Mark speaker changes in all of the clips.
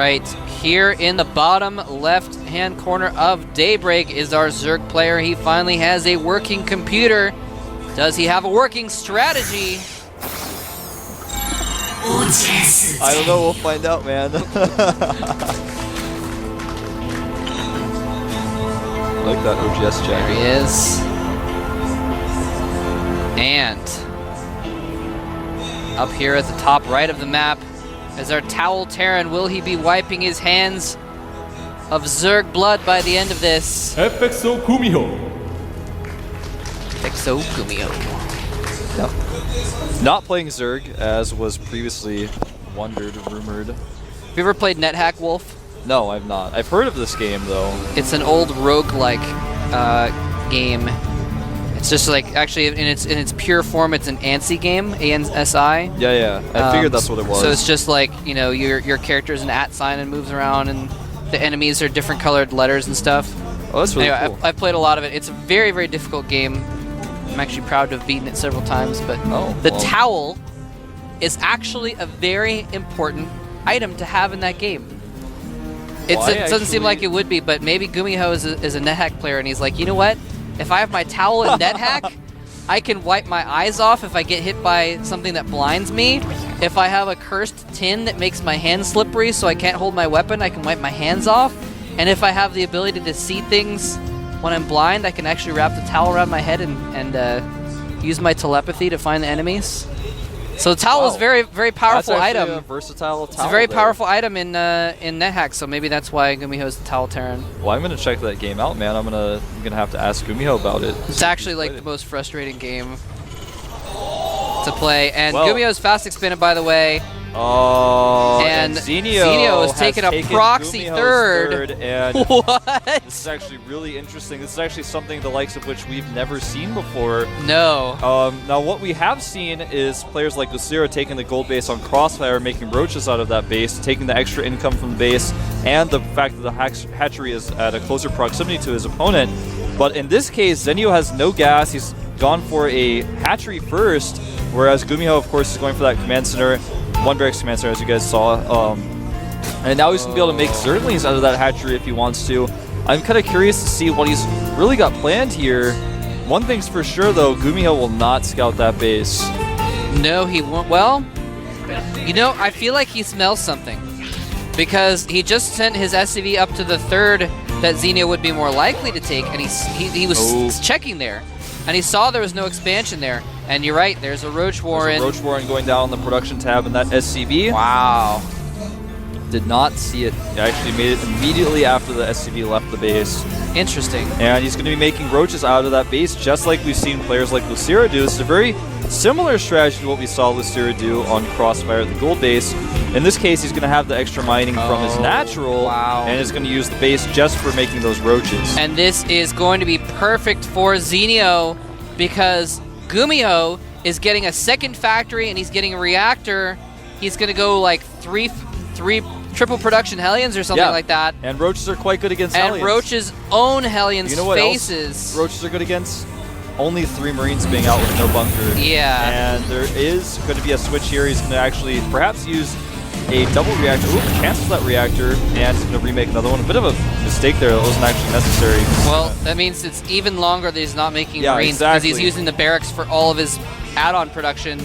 Speaker 1: right here in the bottom left-hand corner of Daybreak is our Zerg player. He finally has a working computer. Does he have a working strategy?
Speaker 2: I don't know, we'll find out, man. I like that OGS check.
Speaker 1: There he is. And up here at the top right of the map is our Towel Terran. Will he be wiping his hands of Zerg blood by the end of this?
Speaker 3: FXO GuMiho.
Speaker 1: FXO GuMiho.
Speaker 2: Yep. Not playing Zerg, as was previously wondered, rumored.
Speaker 1: Have you ever played NetHack Wolf?
Speaker 2: No, I've not. I've heard of this game, though.
Speaker 1: It's an old roguelike game. It's just like, actually, in its pure form, it's an ANSI game, ANSI.
Speaker 2: Yeah. I figured that's what it was.
Speaker 1: So it's just like, you know, your character's an @ sign and moves around, and the enemies are different colored letters and stuff.
Speaker 2: Oh, that's really
Speaker 1: anyway,
Speaker 2: cool.
Speaker 1: I've played a lot of it. It's a very, very difficult game. I'm actually proud to have beaten it several times, but the towel is actually a very important item to have in that game. It doesn't seem like it would be, but maybe GuMiho is a NetHack player, and he's like, you know what? If I have my towel in NetHack, I can wipe my eyes off if I get hit by something that blinds me. If I have a cursed tin that makes my hands slippery so I can't hold my weapon, I can wipe my hands off. And if I have the ability to see things when I'm blind, I can actually wrap the towel around my head and use my telepathy to find the enemies. So the towel is a very, very powerful item.
Speaker 2: A versatile towel.
Speaker 1: It's a very powerful item in NetHack, so maybe that's why GuMiho is the Towel Terran.
Speaker 2: Well, I'm gonna check that game out, man. I'm gonna have to ask GuMiho about it.
Speaker 1: It's actually like the most frustrating game to play. And GuMiho's fast expanded, by the way.
Speaker 2: Oh,
Speaker 1: and
Speaker 2: Zenio
Speaker 1: has taken a proxy third.
Speaker 2: And
Speaker 1: what?
Speaker 2: This is actually really interesting. This is actually something the likes of which we've never seen before.
Speaker 1: No.
Speaker 2: Now, what we have seen is players like Lucero taking the gold base on Crossfire, making roaches out of that base, taking the extra income from the base, and the fact that the hatchery is at a closer proximity to his opponent. But in this case, Zenio has no gas. He's gone for a hatchery first, whereas GuMiho, of course, is going for that command center. One Barracks command center, as you guys saw. And now he's going to be able to make Zerglings out of that hatchery if he wants to. I'm kind of curious to see what he's really got planned here. One thing's for sure, though, GuMiho will not scout that base.
Speaker 1: No, he won't. Well, you know, I feel like he smells something. Because he just sent his SCV up to the third that Zenio would be more likely to take, and he was checking there. And he saw there was no expansion there. And you're right, there's a Roach Warren.
Speaker 2: There's a Roach Warren going down on the production tab in that SCV.
Speaker 1: Wow.
Speaker 2: Did not see it. He actually made it immediately after the SCV left the base.
Speaker 1: Interesting.
Speaker 2: And he's going to be making roaches out of that base, just like we've seen players like Lucero do. It's a very similar strategy to what we saw Lucero do on Crossfire at the gold base. In this case, he's going to have the extra mining from his natural, and is going to use the base just for making those roaches.
Speaker 1: And this is going to be perfect for Zenio, because GuMiho is getting a second factory and he's getting a reactor. He's going to go like three triple production Hellions or something like that.
Speaker 2: And roaches are quite good against Hellions.
Speaker 1: And roaches own Hellions'
Speaker 2: you know what
Speaker 1: faces.
Speaker 2: Else roaches are good against? Only 3 Marines being out with no bunker.
Speaker 1: Yeah.
Speaker 2: And there is going to be a switch here. He's going to actually perhaps use a double reactor. Ooh, cancel that reactor, and he's going to remake another one. A bit of a mistake there. That wasn't actually necessary.
Speaker 1: Well, that means it's even longer that he's not making Marines, because he's using the barracks for all of his add-on production.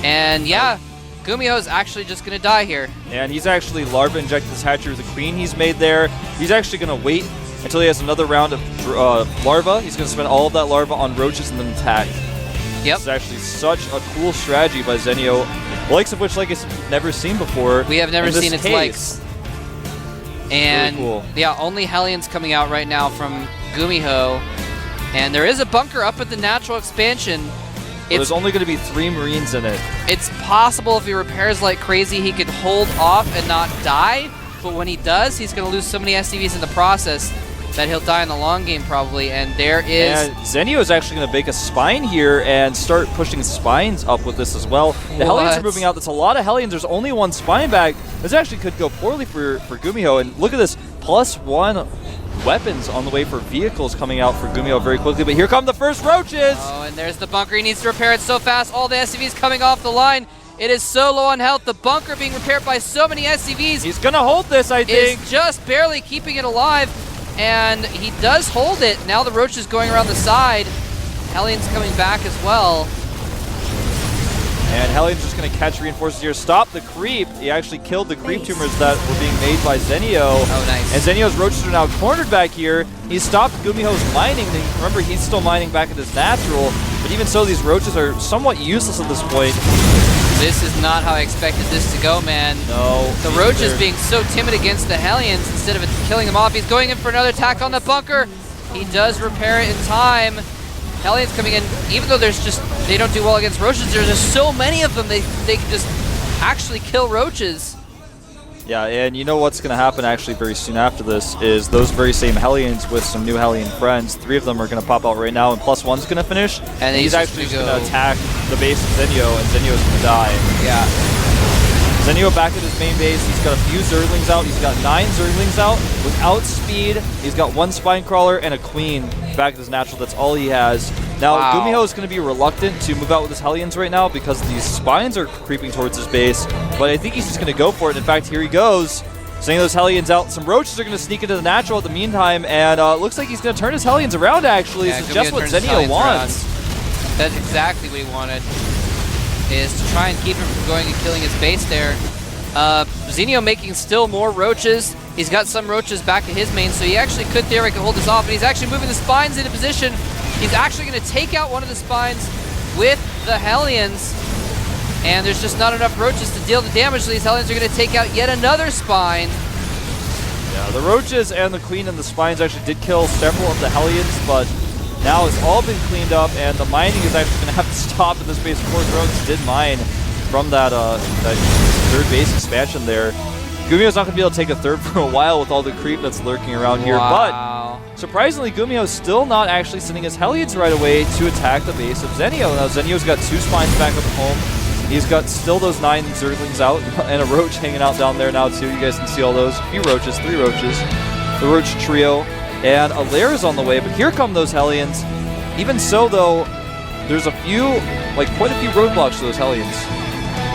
Speaker 1: And yeah, GuMiho is actually just going to die here. And
Speaker 2: he's actually larva injected this hatchery with the queen he's made there. He's actually going to wait until he has another round of larva. He's going to spend all of that larva on roaches and then attack.
Speaker 1: Yep.
Speaker 2: It's actually such a cool strategy by Zenio, the likes of which, like I said, we've never seen before.
Speaker 1: We have never seen its likes. And
Speaker 2: really cool.
Speaker 1: Yeah, only Hellions coming out right now from GuMiho. And there is a bunker up at the natural expansion.
Speaker 2: There's only going to be 3 Marines in it.
Speaker 1: It's possible if he repairs like crazy, he could hold off and not die. But when he does, he's going to lose so many SCVs in the process that he'll die in the long game probably. And there is...
Speaker 2: And Zenio is actually going to make a spine here and start pushing spines up with this as well. The Hellions are moving out. That's a lot of Hellions. There's only 1 spine back. This actually could go poorly for GuMiho. And look at this, +1 weapons on the way for vehicles coming out for GuMiho very quickly. But here come the first roaches.
Speaker 1: Oh, and there's the bunker. He needs to repair it so fast. All the SCVs coming off the line. It is so low on health. The bunker being repaired by so many SCVs.
Speaker 2: He's going to hold this, I think.
Speaker 1: Is just barely keeping it alive. And he does hold it. Now the Roach is going around the side. Hellions coming back as well.
Speaker 2: And Hellions just going to catch reinforcements here. Stop the creep. He actually killed the creep tumors that were being made by Zenio.
Speaker 1: Oh, nice.
Speaker 2: And Zenio's roaches are now cornered back here. He stopped GuMiho's mining. Remember, he's still mining back at his natural. But even so, these roaches are somewhat useless at this point.
Speaker 1: This is not how I expected this to go, man.
Speaker 2: No.
Speaker 1: The Roach is being so timid against the Hellions instead of killing them off. He's going in for another attack on the bunker. He does repair it in time. Hellions coming in, even though they don't do well against roaches, there's just so many of them, they can just actually kill roaches.
Speaker 2: Yeah, and you know what's going to happen actually very soon after this is those very same Hellions with some new Hellion friends, 3 of them are going to pop out right now, and +1's going to finish.
Speaker 1: And
Speaker 2: he's actually just going to attack the base of Zenio, and Zenio's going to die.
Speaker 1: Yeah.
Speaker 2: Zenio back at his main base. He's got a few Zerglings out. He's got 9 Zerglings out without speed. He's got 1 Spine Crawler and a Queen back at his natural. That's all he has. Now, GuMiho is going to be reluctant to move out with his Hellions right now because these Spines are creeping towards his base. But I think he's just going to go for it. In fact, here he goes. Sending those Hellions out. Some Roaches are going to sneak into the natural at the meantime. And it looks like he's going to turn his Hellions around, actually.
Speaker 1: Yeah,
Speaker 2: this is just what Zenio wants.
Speaker 1: That's exactly what he wanted, is to try and keep him from going and killing his base there. Zenio making still more Roaches. He's got some Roaches back at his main, so he actually could theoretically hold this off, and he's actually moving the Spines into position. He's actually going to take out one of the Spines with the Hellions, and there's just not enough Roaches to deal the damage, so these Hellions are going to take out yet another Spine.
Speaker 2: Yeah, the Roaches and the Queen and the Spines actually did kill several of the Hellions, but now it's all been cleaned up, and the mining is actually going to have to stop in this base. Of course, Roaches did mine from that third base expansion there. GuMiho's not going to be able to take a third for a while with all the creep that's lurking around here, but surprisingly, GuMiho's still not actually sending his Hellions right away to attack the base of Zenio. Now, Zenio's got 2 Spines back up at home. He's got still those 9 Zerglings out and a Roach hanging out down there now, too. You guys can see all those. A few Roaches, 3 Roaches. The Roach trio. And a lair is on the way, but here come those Hellions. Even so, though, there's quite a few roadblocks to those Hellions.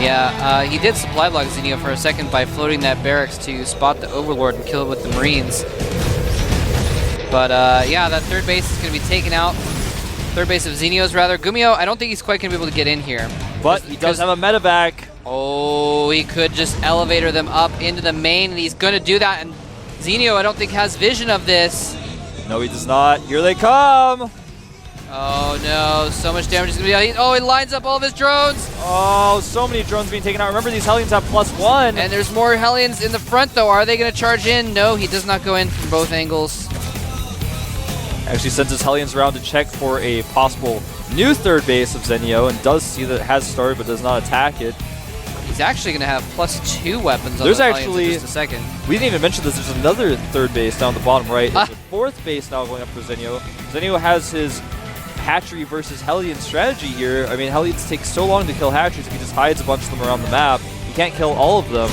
Speaker 1: Yeah, he did supply block Zenio for a second by floating that barracks to spot the Overlord and kill it with the Marines. But yeah, that third base is going to be taken out. Third base of Zenio's, rather. GuMiho, I don't think he's quite going to be able to get in here.
Speaker 2: But he does have a medevac.
Speaker 1: Oh, he could just elevator them up into the main, and he's going to do that. And Zenio, I don't think, has vision of this.
Speaker 2: No, he does not. Here they come.
Speaker 1: Oh no, so much damage is going to be done. Oh, he lines up all of his drones.
Speaker 2: Oh, so many drones being taken out. Remember, these Hellions have +1.
Speaker 1: And there's more Hellions in the front, though. Are they going to charge in? No, he does not go in from both angles.
Speaker 2: Actually sends his Hellions around to check for a possible new third base of Zenio, and does see that it has started but does not attack it.
Speaker 1: He's actually going to have +2 weapons on the Hellions in just a second.
Speaker 2: We didn't even mention this. There's another third base down the bottom right. There's a 4th base now going up for Zenio. Zenio has his hatchery versus Hellion strategy here. I mean, Hellions take so long to kill hatcheries if he just hides a bunch of them around the map. He can't kill all of them.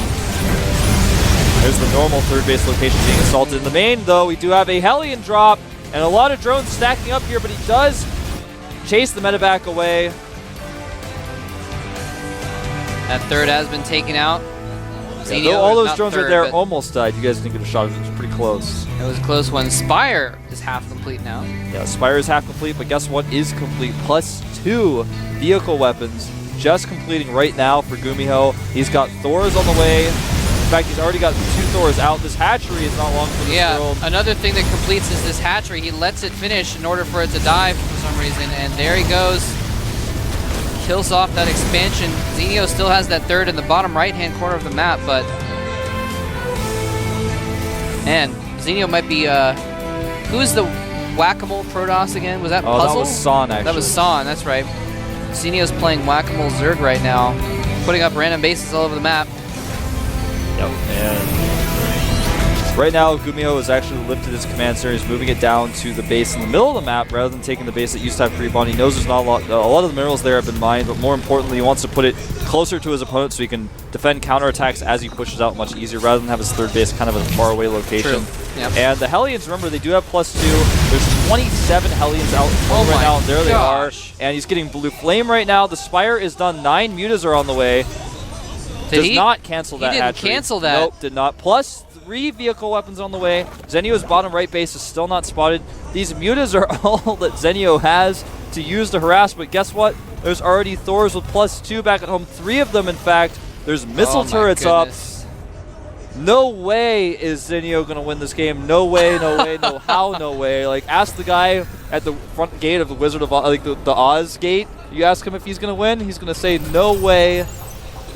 Speaker 2: There's the normal third base location being assaulted. In the main, though, we do have a Hellion drop and a lot of drones stacking up here, but he does chase the medevac away.
Speaker 1: That third has been taken out.
Speaker 2: Yeah, though all those drones right there almost died. You guys didn't get a shot of it. It was pretty close.
Speaker 1: It was a close one. Spire is half complete now.
Speaker 2: Yeah, Spire is half complete, but guess what is complete? +2 vehicle weapons just completing right now for GuMiho. He's got Thors on the way. In fact, he's already got 2 Thors out. This hatchery is not long for this world.
Speaker 1: Another thing that completes is this hatchery. He lets it finish in order for it to die for some reason, and there he goes. Kills off that expansion. Zenio still has that third in the bottom right-hand corner of the map, but man, Zenio might be. Who's the Whack-A-Mole Protoss again? Was that Puzzle?
Speaker 2: That was San, actually.
Speaker 1: That was San. That's right. Zenio's playing Whack-A-Mole Zerg right now, putting up random bases all over the map.
Speaker 2: Yep, and Right now, GuMiho has actually lifted his command center. He's moving it down to the base in the middle of the map rather than taking the base that used to have creep on. He knows there's not a lot of the minerals there have been mined, but more importantly, he wants to put it closer to his opponent so he can defend counterattacks as he pushes out much easier rather than have his third base kind of in a faraway location.
Speaker 1: True. Yep.
Speaker 2: And the Hellions, remember, they do have +2. There's 27 Hellions out right now, and there they are. And he's getting Blue Flame right now. The Spire is done. 9 Mutas are on the way. Does not cancel that hatchery.
Speaker 1: He didn't cancel that.
Speaker 2: Nope, did not. +3 vehicle weapons on the way. Zenio's bottom right base is still not spotted. These Mutas are all that Zenio has to use to harass, but guess what? There's already Thors with +2 back at home. 3 of them, in fact. There's missile turrets up. No way is Zenio going to win this game. No way, no way, no how, no way. Like, ask the guy at the front gate of the Wizard of Oz, like the Oz gate. You ask him if he's going to win, he's going to say no way.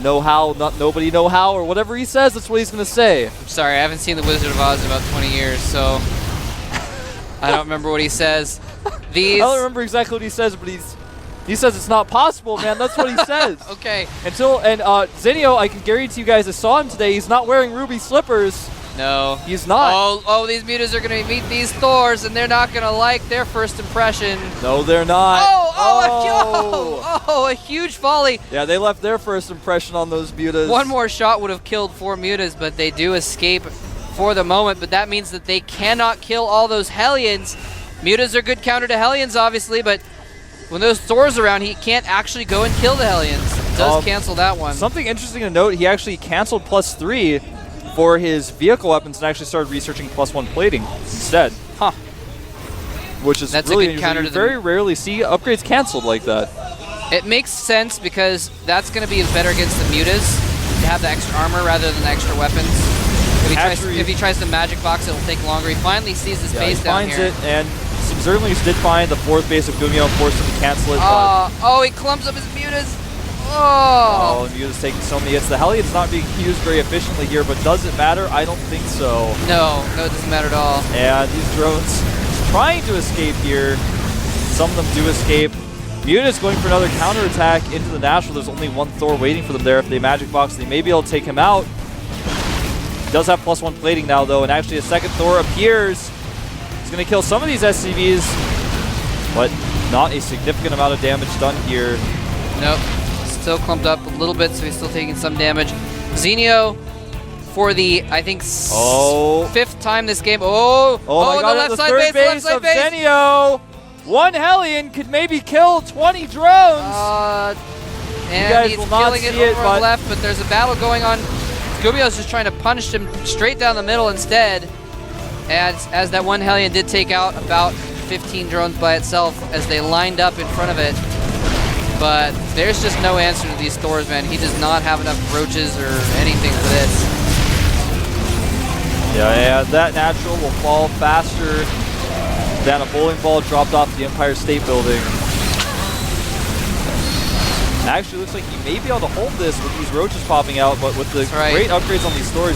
Speaker 2: No how, not nobody know how, or whatever he says, that's what he's going to say.
Speaker 1: I'm sorry, I haven't seen The Wizard of Oz in about 20 years, so I don't remember what he says.
Speaker 2: I don't remember exactly what he says, but he says it's not possible, man. That's what he says.
Speaker 1: Okay.
Speaker 2: And Zenio, I can guarantee you guys, I saw him today. He's not wearing ruby slippers.
Speaker 1: No.
Speaker 2: He's not.
Speaker 1: Oh, these Mutas are going to meet these Thors, and they're not going to like their first impression.
Speaker 2: No, they're not.
Speaker 1: A huge volley.
Speaker 2: Yeah, they left their first impression on those Mutas.
Speaker 1: One more shot would have killed 4 Mutas, but they do escape for the moment, but that means that they cannot kill all those Hellions. Mutas are good counter to Hellions, obviously, but when those Thors are around, he can't actually go and kill the Hellions. Does cancel that one.
Speaker 2: Something interesting to note, he actually canceled +3 for his vehicle weapons and actually started researching +1 plating instead.
Speaker 1: Huh.
Speaker 2: Which is
Speaker 1: That's
Speaker 2: really
Speaker 1: a good counter to
Speaker 2: you very rarely see upgrades canceled like that.
Speaker 1: It makes sense because that's going to be better against the Mutas to have the extra armor rather than the extra weapons. If he tries to magic box, it'll take longer. He finally sees this base down here.
Speaker 2: He finds it, and some Zerglings did find the 4th base of GuMiho and forced him to cancel it.
Speaker 1: He clumps up his Mutas. Oh,
Speaker 2: Muta's taking so many hits. The Hellion's not being used very efficiently here, but does it matter? I don't think so.
Speaker 1: No, it doesn't matter at all.
Speaker 2: And these drones trying to escape here. Some of them do escape. Muta's going for another counterattack into the Natural. There's only 1 Thor waiting for them there. If they magic box, they may be able to take him out. He does have +1 plating now, though, and actually a second Thor appears. He's going to kill some of these SCVs, but not a significant amount of damage done here.
Speaker 1: Nope. Still clumped up a little bit, so he's still taking some damage. Zenio, for the, I think, 5th time this game.
Speaker 2: My God,
Speaker 1: the left side base,
Speaker 2: Zenio. 1 Hellion could maybe kill 20 drones.
Speaker 1: And he's killing it over on the left, but there's a battle going on. GuMiho's just trying to punish him straight down the middle instead. As that 1 Hellion did take out about 15 drones by itself as they lined up in front of it. But there's just no answer to these Thors, man. He does not have enough roaches or anything for this.
Speaker 2: Yeah, that Natural will fall faster than a bowling ball dropped off the Empire State Building. It actually looks like he may be able to hold this with these roaches popping out, but with the great upgrades on these Thors,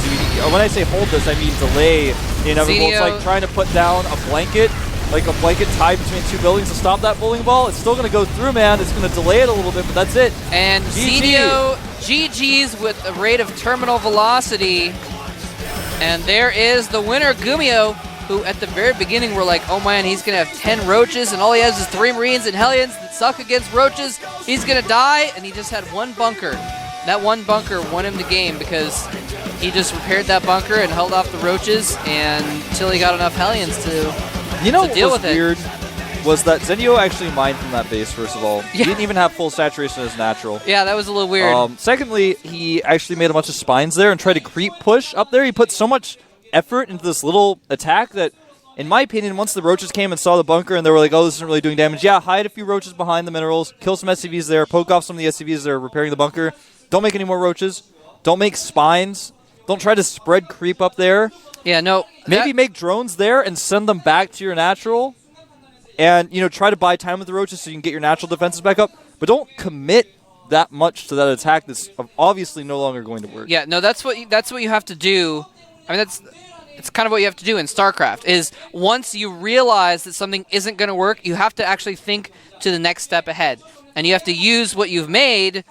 Speaker 2: when I say hold this, I mean delay the inevitable. It's like trying to put down a blanket, like a blanket tied between 2 buildings to stop that bowling ball. It's still going to go through, man. It's going to delay it a little bit, but that's it.
Speaker 1: And Zenio GG's with a rate of terminal velocity. And there is the winner, GuMiho, who at the very beginning were like, oh man, he's going to have 10 roaches, and all he has is 3 Marines and Hellions that suck against roaches. He's going to die, and he just had 1 bunker. That 1 bunker won him the game because he just repaired that bunker and held off the roaches until he got enough Hellions to deal with it.
Speaker 2: You know what was weird was that Zenio actually mined from that base, first of all. Yeah. He didn't even have full saturation as Natural.
Speaker 1: Yeah, that was a little weird.
Speaker 2: Secondly, he actually made a bunch of spines there and tried to creep push up there. He put so much effort into this little attack that, in my opinion, once the roaches came and saw the bunker and they were like, oh, this isn't really doing damage, yeah, hide a few roaches behind the minerals, kill some SCVs there, poke off some of the SCVs that are repairing the bunker. Don't make any more roaches. Don't make spines. Don't try to spread creep up there.
Speaker 1: Yeah, no.
Speaker 2: Maybe make drones there and send them back to your Natural and, try to buy time with the roaches so you can get your Natural defenses back up. But don't commit that much to that attack that's obviously no longer going to work.
Speaker 1: Yeah, no, that's what you have to do. I mean, it's kind of what you have to do in StarCraft, is once you realize that something isn't going to work, you have to actually think to the next step ahead. And you have to use what you've made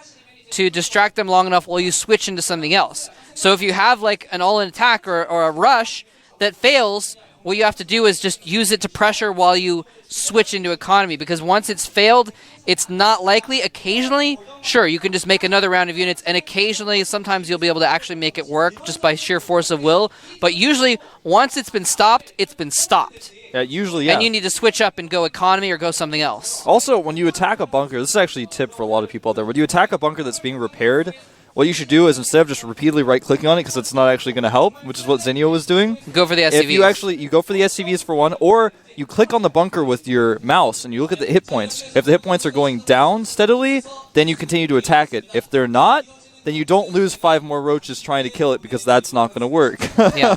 Speaker 1: to distract them long enough while you switch into something else. So if you have like an all-in attack or a rush, that fails, what you have to do is just use it to pressure while you switch into economy, because once it's failed, it's not likely. Occasionally, sure, you can just make another round of units, and occasionally, sometimes you'll be able to actually make it work just by sheer force of will. But usually, once it's been stopped, it's been stopped.
Speaker 2: Yeah, usually, yeah.
Speaker 1: And you need to switch up and go economy or go something else.
Speaker 2: Also, when you attack a bunker, this is actually a tip for a lot of people out there. When you attack a bunker that's being repaired, what you should do is, instead of just repeatedly right-clicking on it, because it's not actually going to help, which is what Zenio was doing.
Speaker 1: Go for the SCVs.
Speaker 2: If you go for the SCVs for one, or you click on the bunker with your mouse and you look at the hit points. If the hit points are going down steadily, then you continue to attack it. If they're not, then you don't lose 5 more roaches trying to kill it, because that's not going to work.
Speaker 1: Yeah.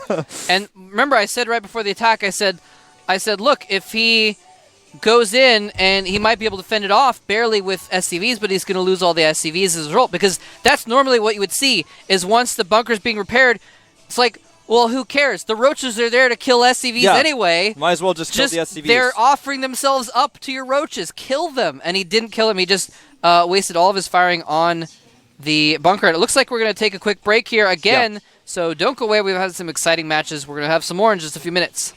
Speaker 1: And remember, I said right before the attack, I said, look, if he goes in and he might be able to fend it off barely with SCVs, but he's going to lose all the SCVs as a result, because that's normally what you would see is once the bunker's being repaired, it's like, well, who cares? The roaches are there to kill SCVs anyway.
Speaker 2: Might as well just kill the SCVs.
Speaker 1: They're offering themselves up to your roaches. Kill them. And he didn't kill him. He just wasted all of his firing on the bunker. And it looks like we're going to take a quick break here again, so don't go away. We've had some exciting matches. We're going to have some more in just a few minutes.